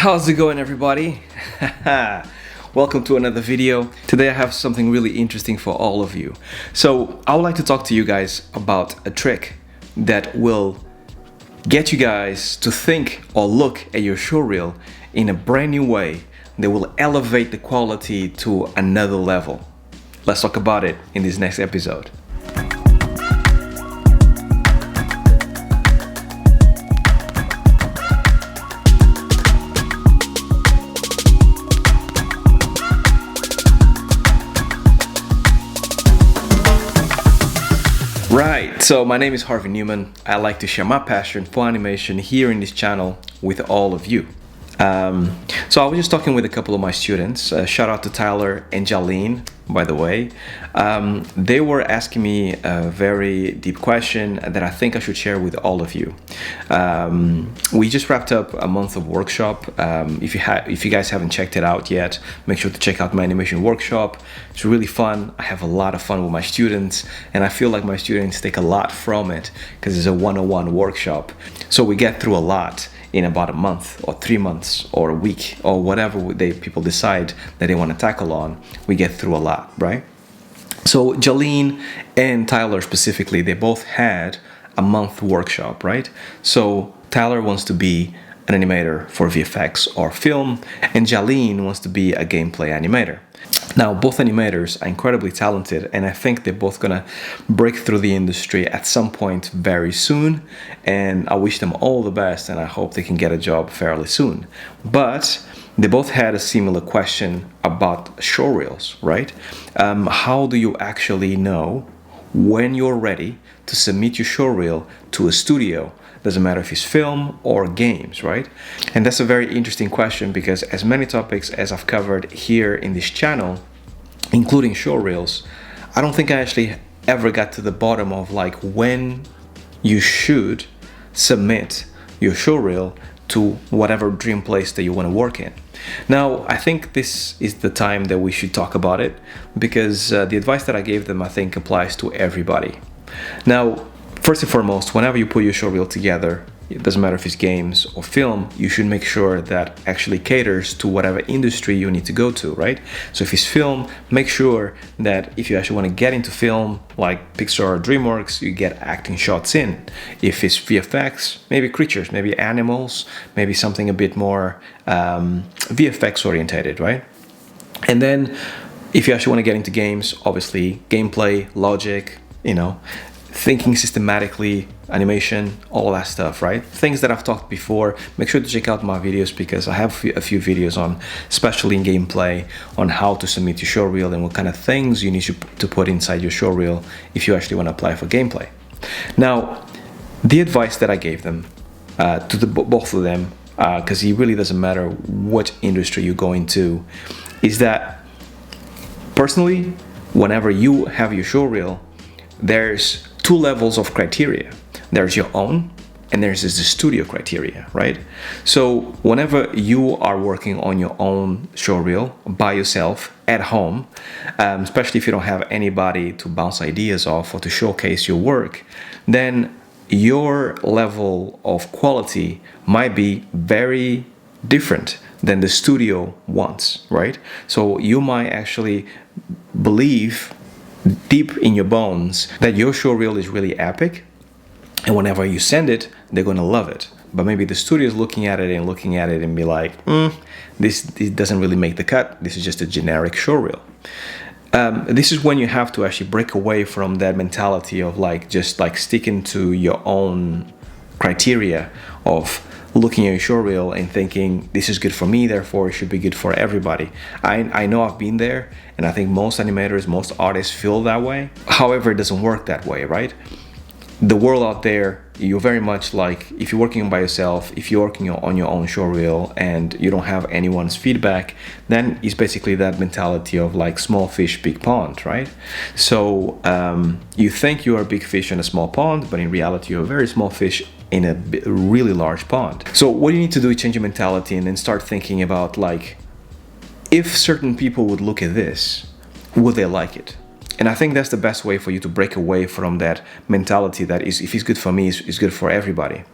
How's it going, everybody? Welcome to another video. Today I have something really interesting for all of you. So I would like to talk to you guys about a trick that will get you guys to think or look at your show reel in a brand new way that will elevate the quality to another level. Let's talk about it in this next episode. Right, so my name is Harvey Newman. I like to share my passion for animation here in this channel with all of you. So I was just talking with a couple of my students. Shout out to Tyler and Jalene, by the way. They were asking me a very deep question that I think I should share with all of you. We just wrapped up a month of workshop. If you guys haven't checked it out yet, make sure to check out my animation workshop. It's really fun. I have a lot of fun with my students, and I feel like my students take a lot from it because it's a one-on-one workshop. So we get through a lot in about a month or 3 months or a week or whatever people decide that they want to tackle on. We get through a lot, right? So Jalene and Tyler specifically, they both had a month workshop, right? So Tyler wants to be an animator for VFX or film, and Jalene wants to be a gameplay animator. Now, both animators are incredibly talented, and I think they're both gonna break through the industry at some point very soon, and I wish them all the best, and I hope they can get a job fairly soon. But they both had a similar question about show reels, right? How do you actually know when you're ready to submit your show reel to a studio? Doesn't matter if it's film or games, right? And that's a very interesting question because as many topics as I've covered here in this channel, including show reels, I don't think I actually ever got to the bottom of like when you should submit your show reel to whatever dream place that you want to work in. Now, I think this is the time that we should talk about it because the advice that I gave them, I think, applies to everybody. Now, first and foremost, whenever you put your show reel together, it doesn't matter if it's games or film, you should make sure that actually caters to whatever industry you need to go to, right? So if it's film, make sure that if you actually want to get into film, like Pixar or DreamWorks, you get acting shots in. If it's VFX, maybe creatures, maybe animals, maybe something a bit more VFX orientated, right? And then if you actually want to get into games, obviously gameplay, logic, thinking systematically, animation, all that stuff, right? Things that I've talked before. Make sure to check out my videos because I have a few videos on, especially in gameplay, on how to submit your show reel and what kind of things you need to put inside your show reel if you actually want to apply for gameplay. Now, the advice that I gave them, to both of them, because it really doesn't matter what industry you go into, is that personally, whenever you have your show reel, there's two levels of criteria. There's your own and there's the studio criteria, right? So whenever you are working on your own show reel by yourself at home, especially if you don't have anybody to bounce ideas off or to showcase your work, then your level of quality might be very different than the studio wants, right? So you might actually believe deep in your bones that your show reel is really epic, and whenever you send it, they're gonna love it. But maybe the studio is looking at it and be like, this doesn't really make the cut. This is just a generic show reel. This is when you have to actually break away from that mentality of just sticking to your own criteria of looking at your show reel and thinking this is good for me, therefore it should be good for everybody. I know I've been there, and I think most animators, most artists feel that way. However, it doesn't work that way, right? The world out there, you're very much like, if you're working by yourself, if you're working on your own show reel and you don't have anyone's feedback, then it's basically that mentality of small fish, big pond, right? So you think you're a big fish in a small pond, but in reality you're a very small fish in a really large pond. So what you need to do is change your mentality and then start thinking about if certain people would look at this, would they like it? And I think that's the best way for you to break away from that mentality that is, if it's good for me, it's good for everybody.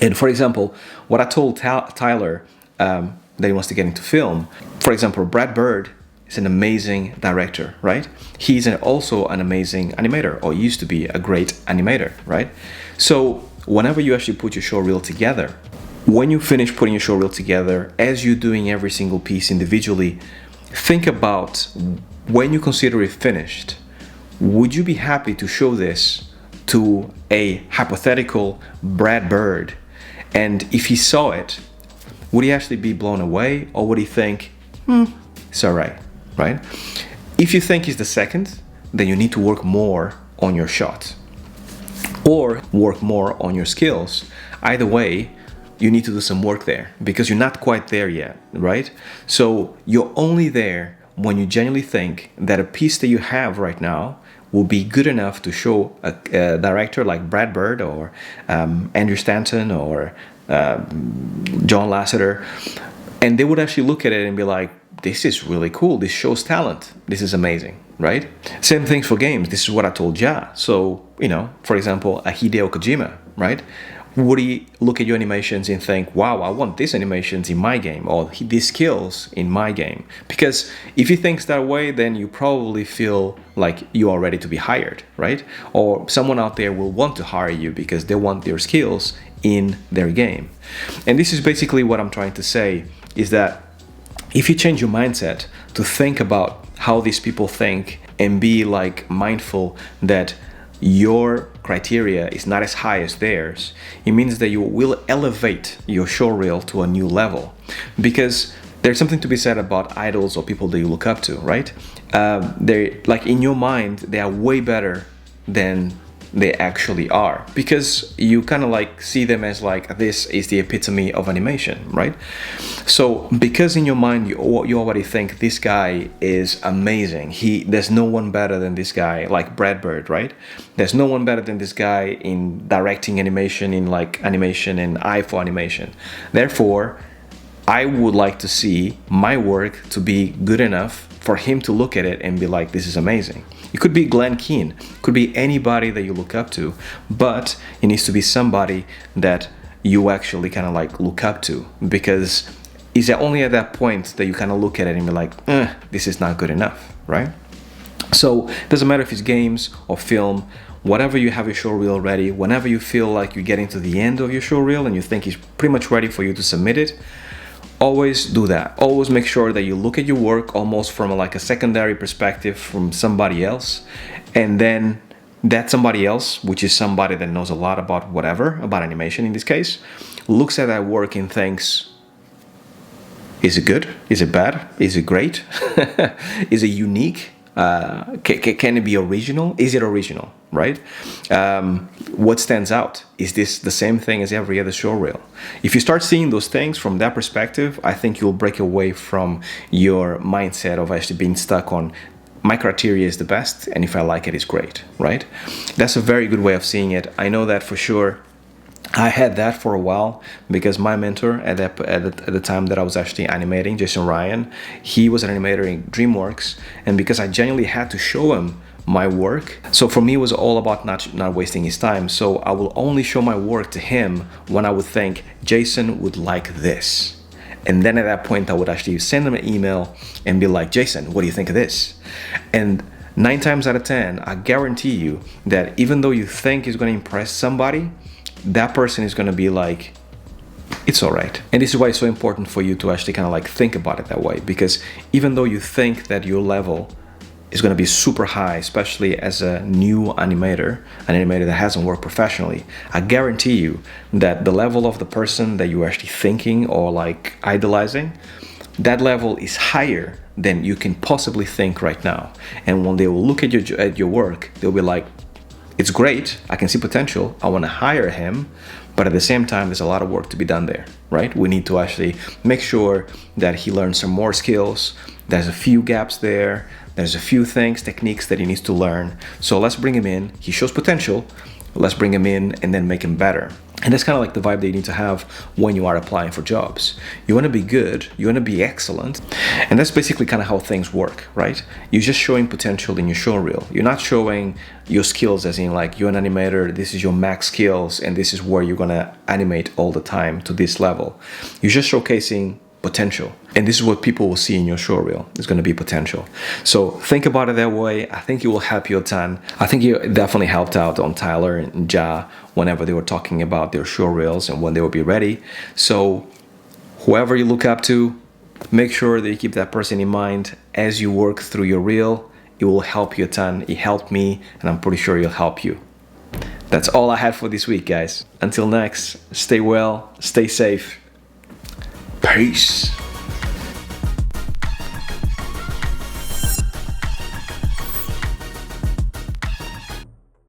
And for example, what I told Tyler that he wants to get into film. For example, Brad Bird is an amazing director, right? He's also an amazing animator, or used to be a great animator, right? So whenever you actually put your show reel together, when you finish putting your show reel together, as you're doing every single piece individually, think about when you consider it finished, would you be happy to show this to a hypothetical Brad Bird? And if he saw it, would he actually be blown away, or would he think, it's all right, right? If you think he's the second, then you need to work more on your shot or work more on your skills. Either way, you need to do some work there because you're not quite there yet, right? So you're only there when you genuinely think that a piece that you have right now will be good enough to show a director like Brad Bird or Andrew Stanton or John Lasseter, and they would actually look at it and be like, this is really cool, this shows talent, this is amazing, right? Same things for games. This is what I told Ja. So, for example, a Hideo Kojima, right? Would he look at your animations and think, wow, I want these animations in my game, or these skills in my game? Because if he thinks that way, then you probably feel like you are ready to be hired, right? Or someone out there will want to hire you because they want their skills in their game. And this is basically what I'm trying to say, is that if you change your mindset to think about how these people think and be like mindful that your criteria is not as high as theirs, it means that you will elevate your show reel to a new level. Because there's something to be said about idols or people that you look up to, right? They're like, in your mind, they are way better than they actually are, because you kind of like see them as like, this is the epitome of animation, right? So because in your mind you already think this guy is amazing, there's no one better than this guy, like Brad Bird, right? There's no one better than this guy in directing animation, in like animation and eye for animation. Therefore, I would like to see my work to be good enough for him to look at it and be like, this is amazing. It could be Glenn Keane, could be anybody that you look up to, but it needs to be somebody that you actually kind of like look up to, because it's only at that point that you kind of look at it and be like, this is not good enough, right? So it doesn't matter if it's games or film, whatever you have your show reel ready, whenever you feel like you're getting to the end of your show reel and you think it's pretty much ready for you to submit it, always do that. Always make sure that you look at your work almost from like a secondary perspective from somebody else, and then that somebody else, which is somebody that knows a lot about whatever, about animation in this case, looks at that work and thinks, is it good? Is it bad? Is it great? Is it unique? Can it be original? Is it original, right? What stands out? Is this the same thing as every other show reel? If you start seeing those things from that perspective, I think you'll break away from your mindset of actually being stuck on, my criteria is the best, and if I like it, it's great, right? That's a very good way of seeing it. I know that for sure. I had that for a while because my mentor at the time that I was actually animating, Jason Ryan, he was an animator in DreamWorks, and because I genuinely had to show him my work, so for me it was all about not wasting his time. So I will only show my work to him when I would think Jason would like this. And then at that point I would actually send him an email and be like, Jason, what do you think of this? And 9 times out of 10, I guarantee you that even though you think it's going to impress somebody, that person is going to be like, it's all right. And this is why it's so important for you to actually kind of like think about it that way, because even though you think that your level is going to be super high, especially as a new animator, an animator that hasn't worked professionally, I guarantee you that the level of the person that you're actually thinking or like idolizing, that level is higher than you can possibly think right now. And when they will look at your work, they'll be like, it's great, I can see potential, I want to hire him, but at the same time, there's a lot of work to be done there, right? We need to actually make sure that he learns some more skills. There's a few gaps there. There's a few things, techniques that he needs to learn. So let's bring him in. He shows potential. Let's bring him in and then make him better. And that's kind of like the vibe that you need to have when you are applying for jobs. You want to be good, you want to be excellent, and that's basically kind of how things work, right? You're just showing potential in your show reel. You're not showing your skills as in like, you're an animator, this is your max skills, and this is where you're going to animate all the time to this level. You're just showcasing potential. And this is what people will see in your show reel. It's going to be potential. So think about it that way. I think it will help you a ton. I think it definitely helped out on Tyler and Ja whenever they were talking about their show reels and when they will be ready. So whoever you look up to, make sure that you keep that person in mind as you work through your reel. It will help you a ton. It helped me, and I'm pretty sure it'll help you. That's all I had for this week, guys. Until next, stay well, stay safe. Peace.